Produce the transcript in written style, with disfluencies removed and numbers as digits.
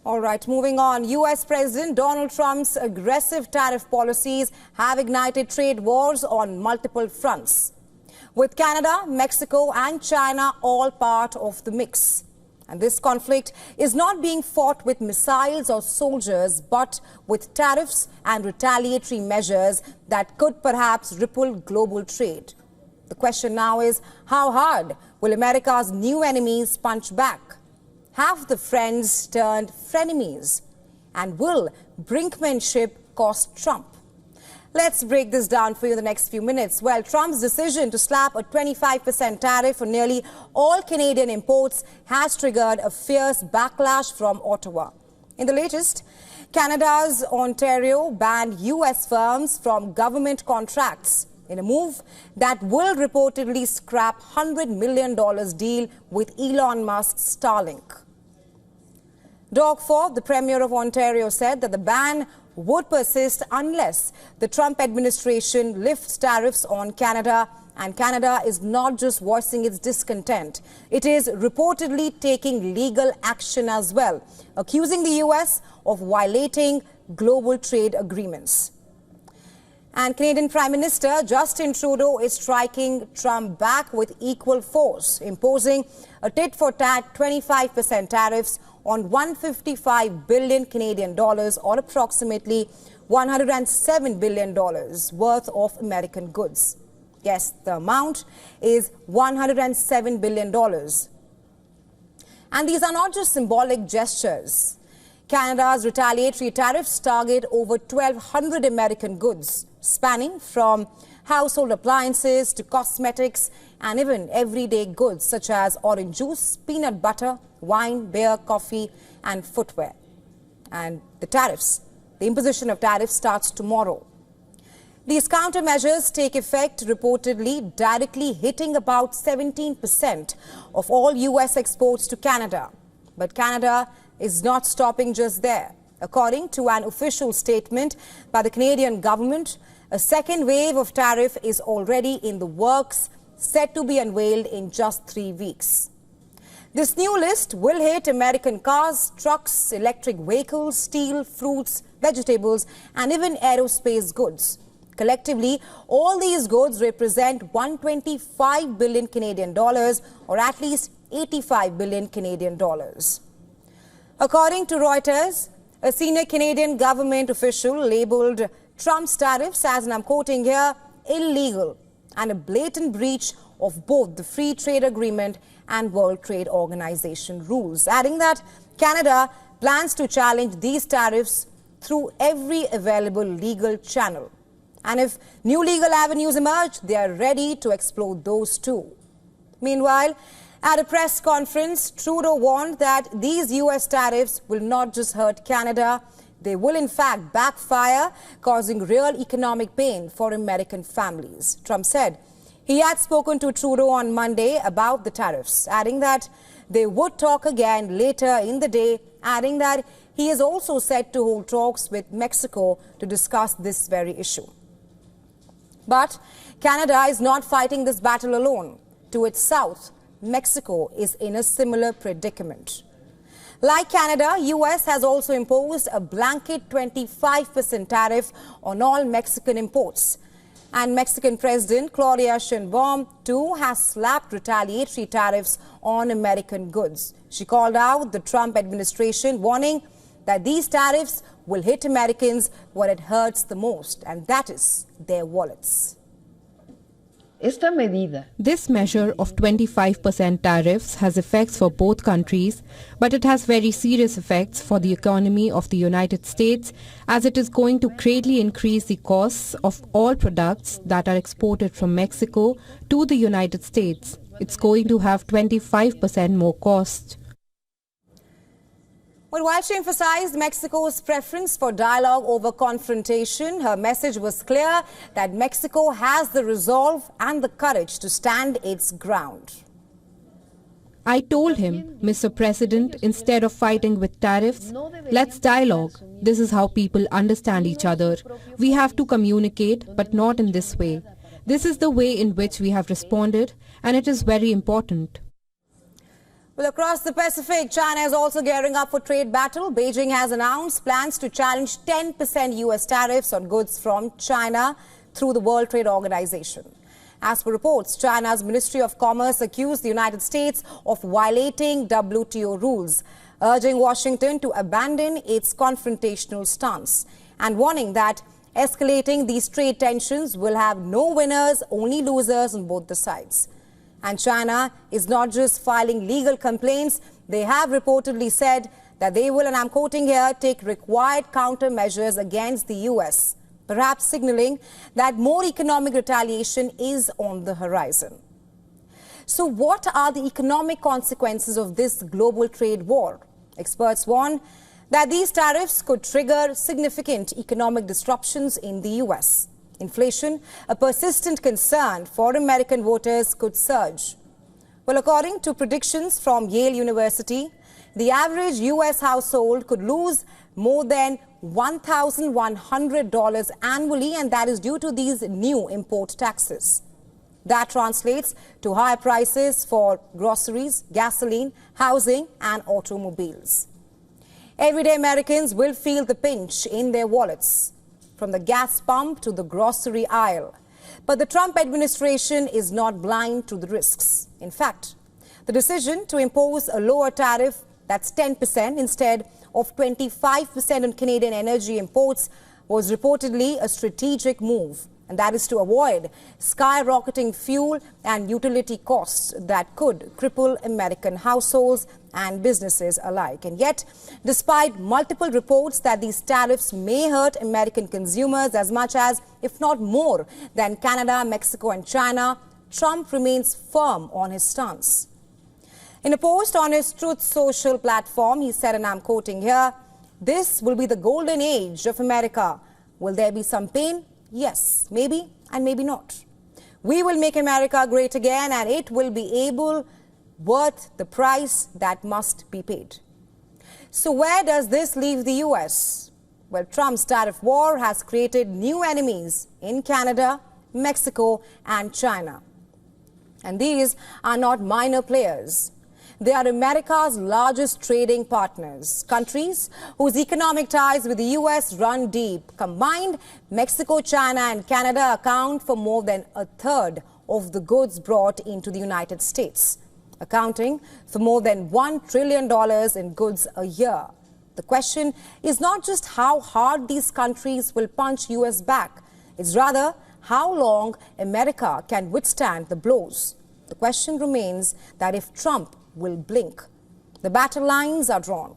All right, moving on. U.S. President Donald Trump's aggressive tariff policies have ignited trade wars on multiple fronts, with Canada, Mexico and China all part of the mix. And this conflict is not being fought with missiles or soldiers, but with tariffs and retaliatory measures that could perhaps ripple global trade. The question now is, how hard will America's new enemies punch back? Have the friends turned frenemies? And will brinkmanship cost Trump? Let's break this down for you in the next few minutes. Well, Trump's decision to slap a 25% tariff on nearly all Canadian imports has triggered a fierce backlash from Ottawa. In the latest, Canada's Ontario banned U.S. firms from government contracts in a move that will reportedly scrap $100 million deal with Elon Musk's Starlink. Doug Ford, the Premier of Ontario, said that the ban would persist unless the Trump administration lifts tariffs on Canada. And Canada is not just voicing its discontent. It is reportedly taking legal action as well, accusing the U.S. of violating global trade agreements. And Canadian Prime Minister Justin Trudeau is striking Trump back with equal force, imposing a tit-for-tat 25% tariffs on 155 billion Canadian dollars, or approximately $107 billion worth of American goods. Yes, the amount is $107 billion. And these are not just symbolic gestures. Canada's retaliatory tariffs target over 1,200 American goods, spanning from household appliances to cosmetics and even everyday goods such as orange juice, peanut butter, wine, beer, coffee and footwear. And the imposition of tariffs starts tomorrow. These countermeasures take effect reportedly directly hitting about 17% of all U.S. exports to Canada. But Canada is not stopping just there. According to an official statement by the Canadian government, a second wave of tariff is already in the works, set to be unveiled in just 3 weeks. This new list will hit American cars, trucks, electric vehicles, steel, fruits, vegetables, and even aerospace goods. Collectively, all these goods represent 125 billion Canadian dollars, or at least 85 billion Canadian dollars. According to Reuters, a senior Canadian government official labeled Trump's tariffs as, and I'm quoting here, illegal and a blatant breach of both the Free Trade Agreement and World Trade Organization rules, adding that Canada plans to challenge these tariffs through every available legal channel. And if new legal avenues emerge, they are ready to explore those too. Meanwhile, at a press conference, Trudeau warned that these U.S. tariffs will not just hurt Canada, they will in fact backfire, causing real economic pain for American families. Trump said he had spoken to Trudeau on Monday about the tariffs, adding that they would talk again later in the day, adding that he is also set to hold talks with Mexico to discuss this very issue. But Canada is not fighting this battle alone. To its south, Mexico is in a similar predicament. Like Canada, U.S. has also imposed a blanket 25% tariff on all Mexican imports. And Mexican President Claudia Sheinbaum, too, has slapped retaliatory tariffs on American goods. She called out the Trump administration, warning that these tariffs will hit Americans where it hurts the most, and that is their wallets. This measure of 25% tariffs has effects for both countries, but it has very serious effects for the economy of the United States, as it is going to greatly increase the costs of all products that are exported from Mexico to the United States. It's going to have 25% more cost. Well, while she emphasized Mexico's preference for dialogue over confrontation, her message was clear that Mexico has the resolve and the courage to stand its ground. I told him, Mr. President, instead of fighting with tariffs, let's dialogue. This is how people understand each other. We have to communicate, but not in this way. This is the way in which we have responded, and it is very important. Well, across the Pacific, China is also gearing up for trade battle. Beijing has announced plans to challenge 10% US tariffs on goods from China through the World Trade Organization. As per reports, China's Ministry of Commerce accused the United States of violating WTO rules, urging Washington to abandon its confrontational stance and warning that escalating these trade tensions will have no winners, only losers on both the sides. And China is not just filing legal complaints. They have reportedly said that they will, and I'm quoting here, take required countermeasures against the US, perhaps signaling that more economic retaliation is on the horizon. So what are the economic consequences of this global trade war? Experts warn that these tariffs could trigger significant economic disruptions in the US. Inflation, a persistent concern for American voters, could surge. Well, according to predictions from Yale University, the average US household could lose more than $1,100 annually, and that is due to these new import taxes. That translates to higher prices for groceries, gasoline, housing, and automobiles. Everyday Americans will feel the pinch in their wallets, from the gas pump to the grocery aisle. But the Trump administration is not blind to the risks. In fact, the decision to impose a lower tariff that's 10% instead of 25% on Canadian energy imports was reportedly a strategic move, and that is to avoid skyrocketing fuel and utility costs that could cripple American households and businesses alike. And yet, despite multiple reports that these tariffs may hurt American consumers as much as, if not more, than Canada, Mexico and China, Trump remains firm on his stance. In a post on his Truth Social platform, he said, and I'm quoting here, "This will be the golden age of America. Will there be some pain? Yes, maybe, and maybe not. We will make America great again, and it will be worth the price that must be paid." So where does this leave the US? Well, Trump's tariff war has created new enemies in Canada, Mexico, and China. And these are not minor players. They are America's largest trading partners, countries whose economic ties with the US run deep. Combined, Mexico, China and Canada account for more than a third of the goods brought into the United States, accounting for more than $1 trillion in goods a year. The question is not just how hard these countries will punch US back. It's rather how long America can withstand the blows. The question remains that if Trump will blink. The battle lines are drawn.